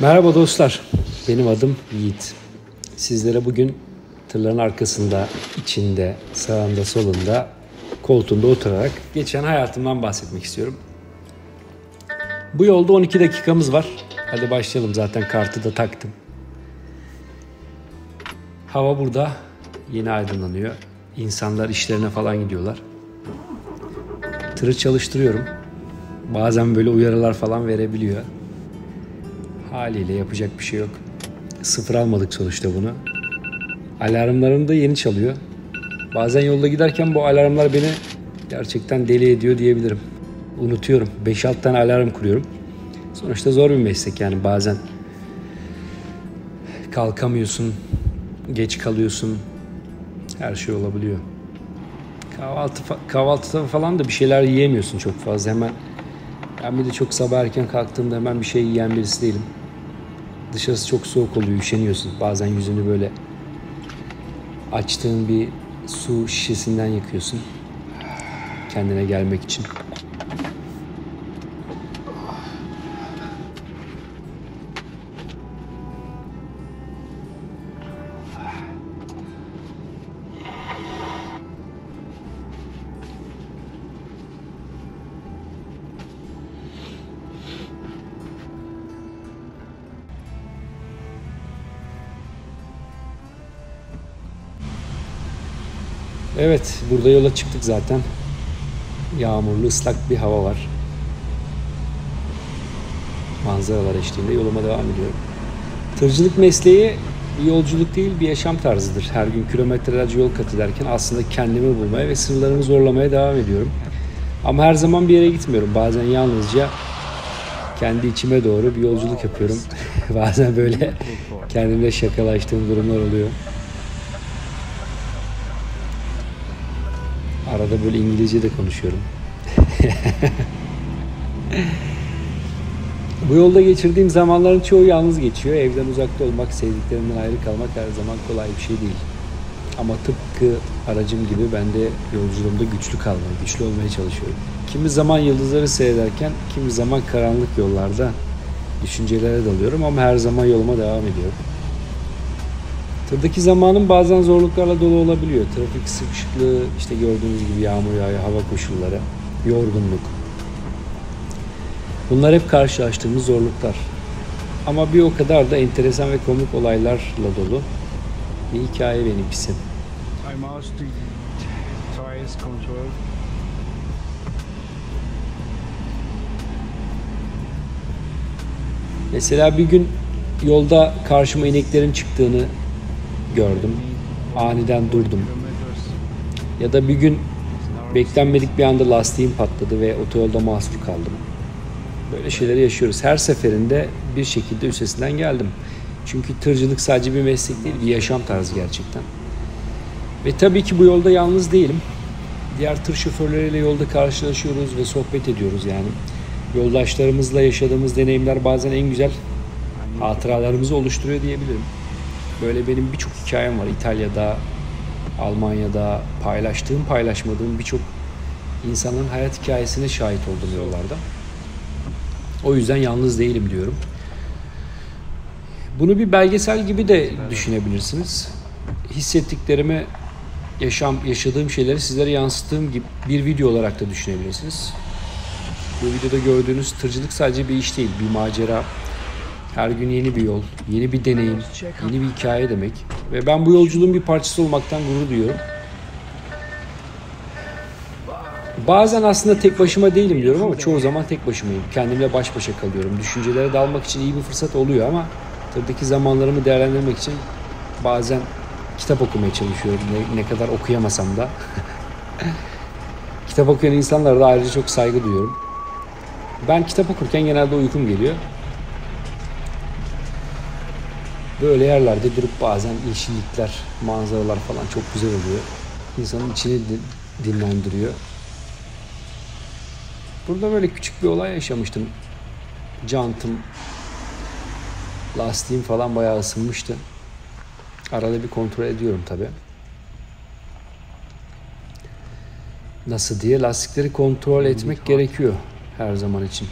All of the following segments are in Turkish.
Merhaba dostlar, benim adım Yiğit. Sizlere bugün tırların arkasında, içinde, sağında, solunda, koltuğunda oturarak geçen hayatımdan bahsetmek istiyorum. Bu yolda 12 dakikamız var. Hadi başlayalım, zaten kartı da taktım. Hava burada yeni aydınlanıyor. İnsanlar işlerine falan gidiyorlar. Tırı çalıştırıyorum. Bazen böyle uyarılar falan verebiliyor. Haliyle yapacak bir şey yok. Sıfır almadık sonuçta bunu. Alarmlarım da yeni çalıyor. Bazen yolda giderken bu alarmlar beni gerçekten deli ediyor diyebilirim. Unutuyorum. 5-6 tane alarm kuruyorum. Sonuçta zor bir meslek yani, bazen kalkamıyorsun, geç kalıyorsun. Her şey olabiliyor. Kahvaltıda falan da bir şeyler yiyemiyorsun çok fazla hemen. Ben bir de çok sabah erken kalktığımda hemen bir şey yiyen birisi değilim. Dışarısı çok soğuk oluyor, üşeniyorsun. Bazen yüzünü böyle açtığın bir su şişesinden yakıyorsun. Kendine gelmek için. Evet, burada yola çıktık zaten. Yağmurlu, ıslak bir hava var. Manzaralar eşliğinde yoluma devam ediyorum. Tırcılık mesleği bir yolculuk değil, bir yaşam tarzıdır. Her gün kilometrelerce yol kat ederken aslında kendimi bulmaya ve sırlarımı zorlamaya devam ediyorum. Ama her zaman bir yere gitmiyorum. Bazen yalnızca kendi içime doğru bir yolculuk yapıyorum. Bazen böyle kendimle şakalaştığım durumlar oluyor. Arada böyle İngilizce de konuşuyorum. Bu yolda geçirdiğim zamanların çoğu yalnız geçiyor. Evden uzakta olmak, sevdiklerimden ayrı kalmak her zaman kolay bir şey değil. Ama tıpkı aracım gibi ben de yolculuğumda güçlü kalmaya, güçlü olmaya çalışıyorum. Kimi zaman yıldızları seyrederken, kimi zaman karanlık yollarda düşüncelere dalıyorum ama her zaman yoluma devam ediyorum. Tırdaki zamanım bazen zorluklarla dolu olabiliyor. Trafik sıkışıklığı, işte gördüğünüz gibi yağmur yağıyor, hava koşulları, yorgunluk. Bunlar hep karşılaştığımız zorluklar. Ama bir o kadar da enteresan ve komik olaylarla dolu bir hikaye benimkisi. Mesela bir gün yolda karşıma ineklerin çıktığını gördüm. Aniden durdum. Ya da bir gün beklenmedik bir anda lastiğim patladı ve otoyolda mahsur kaldım. Böyle şeyleri yaşıyoruz. Her seferinde bir şekilde üstesinden geldim. Çünkü tırcılık sadece bir meslek değil, bir yaşam tarzı gerçekten. Ve tabii ki bu yolda yalnız değilim. Diğer tır şoförleriyle yolda karşılaşıyoruz ve sohbet ediyoruz yani. Yoldaşlarımızla yaşadığımız deneyimler bazen en güzel hatıralarımızı oluşturuyor diyebilirim. Böyle benim birçok hikayem var. İtalya'da, Almanya'da paylaştığım, paylaşmadığım birçok insanın hayat hikayesine şahit oldum yollarda. O yüzden yalnız değilim diyorum. Bunu bir belgesel gibi de düşünebilirsiniz. Hissettiklerimi, yaşadığım şeyleri sizlere yansıttığım gibi bir video olarak da düşünebilirsiniz. Bu videoda gördüğünüz tırcılık sadece bir iş değil, bir macera. Her gün yeni bir yol, yeni bir deneyim, yeni bir hikaye demek. Ve ben bu yolculuğun bir parçası olmaktan gurur duyuyorum. Bazen aslında tek başıma değilim diyorum ama çoğu zaman tek başımayım. Kendimle baş başa kalıyorum. Düşüncelere dalmak için iyi bir fırsat oluyor ama tırdaki zamanlarımı değerlendirmek için bazen kitap okumaya çalışıyorum. Ne kadar okuyamasam da. Kitap okuyan insanlara da ayrıca çok saygı duyuyorum. Ben kitap okurken genelde uykum geliyor. Böyle yerlerde durup bazen yeşillikler, manzaralar falan çok güzel oluyor. İnsanın içini dinlendiriyor. Burada böyle küçük bir olay yaşamıştım. Jantım, lastiğim falan bayağı ısınmıştı. Arada bir kontrol ediyorum tabii. Nasıl diye lastikleri kontrol etmek gerekiyor her zaman için.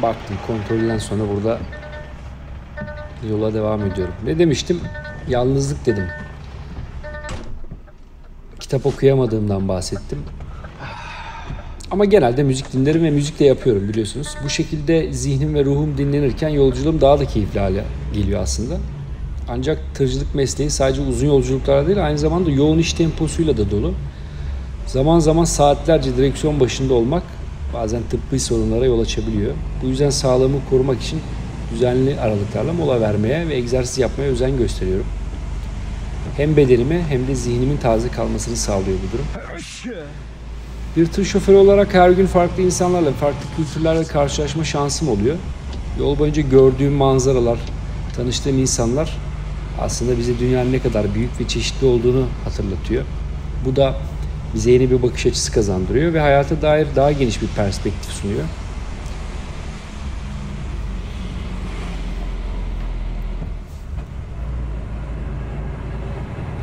Baktım, kontrolden sonra burada yola devam ediyorum. Ne demiştim? Yalnızlık dedim. Kitap okuyamadığımdan bahsettim. Ama genelde müzik dinlerim ve müzik de yapıyorum biliyorsunuz. Bu şekilde zihnim ve ruhum dinlenirken yolculuğum daha da keyifli hale geliyor aslında. Ancak tırcılık mesleği sadece uzun yolculuklara değil, aynı zamanda yoğun iş temposuyla da dolu. Zaman zaman saatlerce direksiyon başında olmak bazen tıbbi sorunlara yol açabiliyor. Bu yüzden sağlığımı korumak için düzenli aralıklarla mola vermeye ve egzersiz yapmaya özen gösteriyorum. Hem bedenime hem de zihnimin taze kalmasını sağlıyor bu durum. Bir tır şoförü olarak her gün farklı insanlarla, farklı kültürlerle karşılaşma şansım oluyor. Yol boyunca gördüğüm manzaralar, tanıştığım insanlar aslında bize dünyanın ne kadar büyük ve çeşitli olduğunu hatırlatıyor. Bu da bize yeni bir bakış açısı kazandırıyor ve hayata dair daha geniş bir perspektif sunuyor.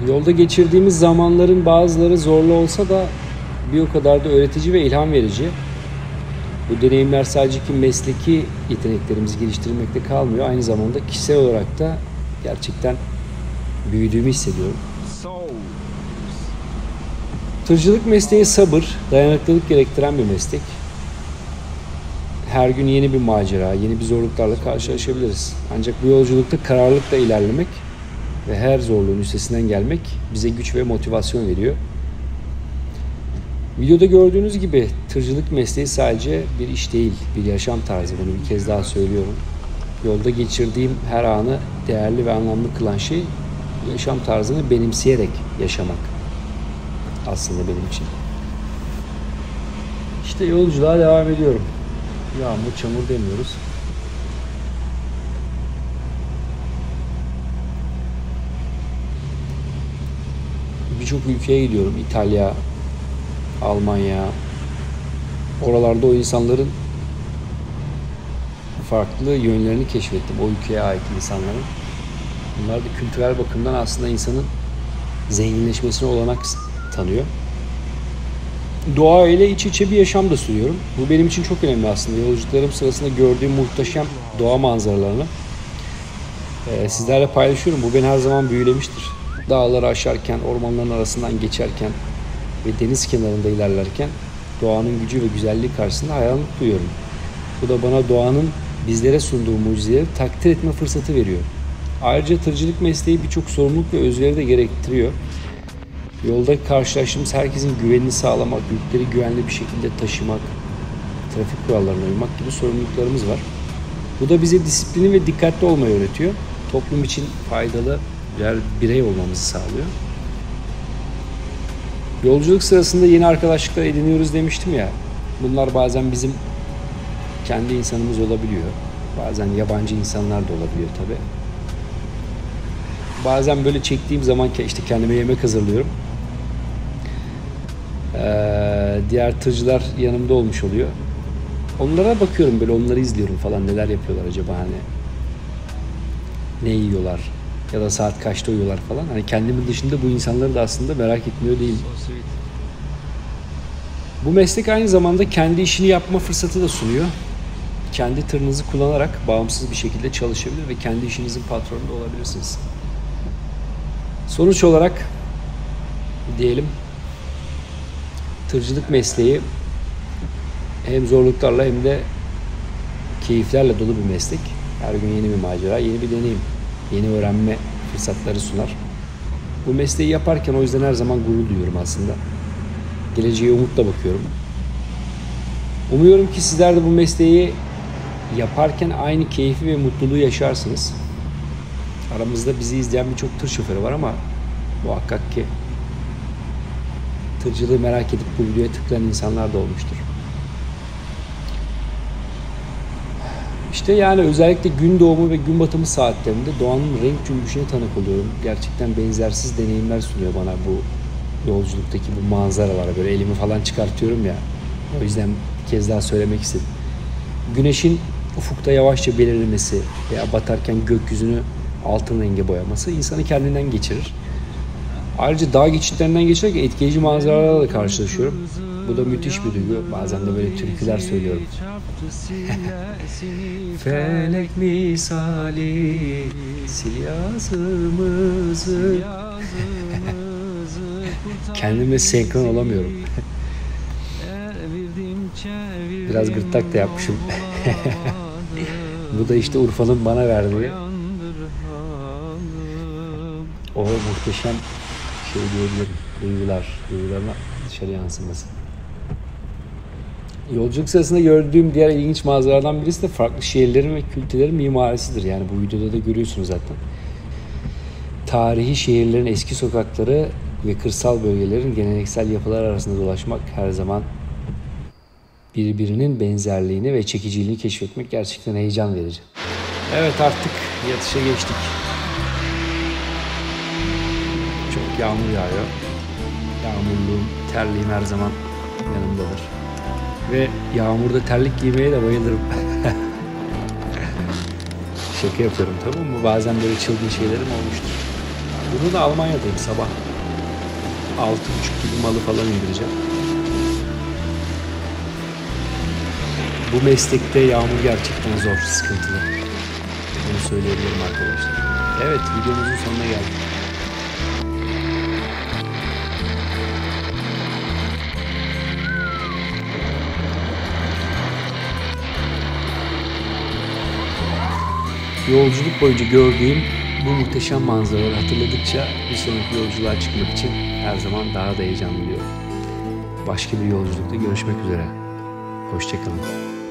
Yolda geçirdiğimiz zamanların bazıları zorlu olsa da bir o kadar da öğretici ve ilham verici. Bu deneyimler sadece mesleki yeteneklerimizi geliştirmekte kalmıyor. Aynı zamanda kişisel olarak da gerçekten büyüdüğümü hissediyorum. Tırcılık mesleği sabır, dayanıklılık gerektiren bir meslek. Her gün yeni bir macera, yeni bir zorluklarla karşılaşabiliriz. Ancak bu yolculukta kararlılıkla ilerlemek ve her zorluğun üstesinden gelmek bize güç ve motivasyon veriyor. Videoda gördüğünüz gibi tırcılık mesleği sadece bir iş değil, bir yaşam tarzı. Bunu bir kez daha söylüyorum. Yolda geçirdiğim her anı değerli ve anlamlı kılan şey yaşam tarzını benimseyerek yaşamak. Aslında benim için. İşte yolculuğa devam ediyorum. Yağmur, çamur demiyoruz. Birçok ülkeye gidiyorum. İtalya, Almanya. Oralarda o insanların farklı yönlerini keşfettim. O ülkeye ait insanların. Bunlar da kültürel bakımdan aslında insanın zenginleşmesine olanak tanıyor. Doğa ile iç içe bir yaşam da sürüyorum. Bu benim için çok önemli aslında. Yolculuklarım sırasında gördüğüm muhteşem doğa manzaralarını sizlerle paylaşıyorum. Bu beni her zaman büyülemiştir. Dağları aşarken, ormanların arasından geçerken ve deniz kenarında ilerlerken doğanın gücü ve güzelliği karşısında hayranlık duyuyorum. Bu da bana doğanın bizlere sunduğu mucizeleri takdir etme fırsatı veriyor. Ayrıca tırcılık mesleği birçok sorumluluk ve özveri de gerektiriyor. Yolda karşılaştığımız herkesin güvenini sağlamak, yükleri güvenli bir şekilde taşımak, trafik kurallarına uymak gibi sorumluluklarımız var. Bu da bize disiplini ve dikkatli olmayı öğretiyor. Toplum için faydalı birer birey olmamızı sağlıyor. Yolculuk sırasında yeni arkadaşlıklar ediniyoruz demiştim ya. Bunlar bazen bizim kendi insanımız olabiliyor. Bazen yabancı insanlar da olabiliyor tabii. Bazen böyle çektiğim zaman işte kendime yemek hazırlıyorum. Diğer tırcılar yanımda olmuş oluyor. Onlara bakıyorum böyle, onları izliyorum falan, neler yapıyorlar acaba, hani ne yiyorlar ya da saat kaçta uyuyorlar falan. Hani kendimin dışında bu insanları da aslında merak etmiyor değil. Bu meslek aynı zamanda kendi işini yapma fırsatı da sunuyor. Kendi tırınızı kullanarak bağımsız bir şekilde çalışabilir ve kendi işinizin patronu da olabilirsiniz. Sonuç olarak diyelim, tırcılık mesleği hem zorluklarla hem de keyiflerle dolu bir meslek. Her gün yeni bir macera, yeni bir deneyim, yeni öğrenme fırsatları sunar. Bu mesleği yaparken o yüzden her zaman gurur duyuyorum aslında. Geleceğe umutla bakıyorum. Umuyorum ki sizler de bu mesleği yaparken aynı keyfi ve mutluluğu yaşarsınız. Aramızda bizi izleyen birçok tır şoförü var ama muhakkak ki tırcılığı merak edip bu videoya tıklayan insanlar da olmuştur. İşte yani özellikle gün doğumu ve gün batımı saatlerinde doğanın renk cümbüşüne tanık oluyorum. Gerçekten benzersiz deneyimler sunuyor bana bu yolculuktaki bu manzaralar. Böyle elimi falan çıkartıyorum ya. O yüzden bir kez daha söylemek istedim. Güneşin ufukta yavaşça belirlemesi veya batarken gökyüzünü altın renge boyaması insanı kendinden geçirir. Ayrıca dağ geçitlerinden geçerken etkileyici manzaralarla da karşılaşıyorum. Bu da müthiş bir duygu. Bazen de böyle türküler söylüyorum. Felek misali sil yazımızı. Kendime senkron olamıyorum. Biraz gırtlak da yapmışım. Bu da işte Urfa'nın bana verdiği o muhteşem şey diyebilirim. Duygularına dışarı yansıması. Yolculuk sırasında gördüğüm diğer ilginç manzaralardan birisi de farklı şehirlerin ve kültürlerin mimarisidir. Yani bu videoda da görüyorsunuz zaten. Tarihi şehirlerin eski sokakları ve kırsal bölgelerin geleneksel yapılar arasında dolaşmak her zaman birbirinin benzerliğini ve çekiciliğini keşfetmek gerçekten heyecan verici. Evet, artık yatışa geçtik. Çok yağmur yağıyor. Yağmurluğum, terliğim her zaman yanımdadır. Ve yağmurda terlik giymeye de bayılırım. Şaka yapıyorum tabii ama bazen böyle çılgın şeylerim olmuştur. Bunu da Almanya'dayım, sabah 6.30 gibi malı falan indireceğim. Bu meslekte yağmur gerçekten zor, sıkıntılı. Bunu söyleyebilirim arkadaşlar. Evet, videomuzun sonuna geldik. Yolculuk boyunca gördüğüm bu muhteşem manzaraları hatırladıkça bir sonraki yolculuğa çıkmak için her zaman daha da heyecanlanıyorum. Başka bir yolculukta görüşmek üzere. Hoşça kalın.